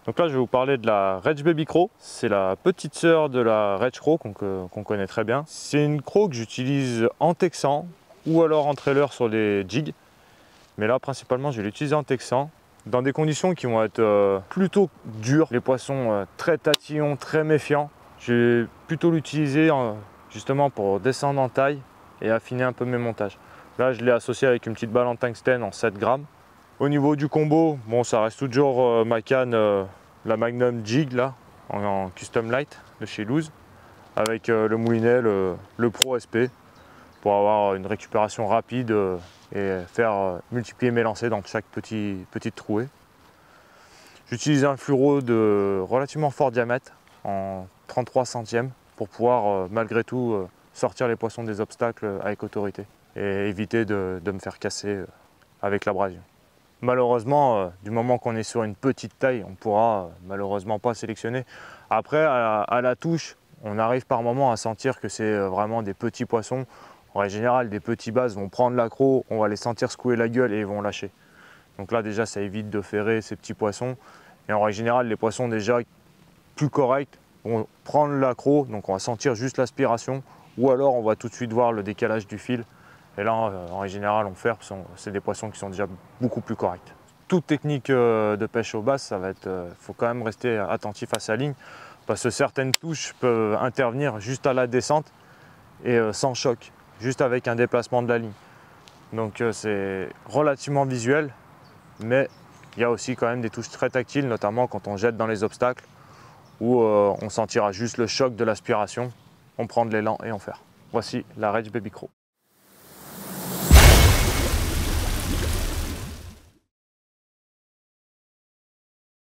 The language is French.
Donc là, je vais vous parler de la Reg Baby Craw. C'est la petite sœur de la Reg Craw qu'on connaît très bien. C'est une craw que j'utilise en texan ou alors en trailer sur les jigs. Mais là, principalement, je vais l'utiliser en texan dans des conditions qui vont être plutôt dures. Les poissons très tatillons, très méfiants. Je vais plutôt l'utiliser justement pour descendre en taille et affiner un peu mes montages. Là, je l'ai associé avec une petite balle en tungstène en 7 grammes. Au niveau du combo, bon, ça reste toujours ma canne, la Magnum Jig là, en Custom Light de chez Luz, avec le moulinet, le Pro SP, pour avoir une récupération rapide et faire multiplier mes lancers dans chaque petite trouée. J'utilise un fluoro de relativement fort diamètre, en 33 centièmes, pour pouvoir malgré tout sortir les poissons des obstacles avec autorité et éviter de me faire casser avec l'abrasion. Malheureusement, du moment qu'on est sur une petite taille, on ne pourra malheureusement pas sélectionner. Après, à la touche, on arrive par moment à sentir que c'est vraiment des petits poissons. En général, des petits bass vont prendre l'accro, on va les sentir secouer la gueule et ils vont lâcher. Donc là, déjà, ça évite de ferrer ces petits poissons. Et en règle générale, les poissons déjà plus corrects vont prendre l'accro, donc on va sentir juste l'aspiration, ou alors on va tout de suite voir le décalage du fil. Et là, en général, on ferme, c'est des poissons qui sont déjà beaucoup plus corrects. Toute technique de pêche au bass, faut quand même rester attentif à sa ligne, parce que certaines touches peuvent intervenir juste à la descente et sans choc, juste avec un déplacement de la ligne. Donc c'est relativement visuel, mais il y a aussi quand même des touches très tactiles, notamment quand on jette dans les obstacles, où on sentira juste le choc de l'aspiration, on prend de l'élan et on ferme. Voici la Reg Baby Craw.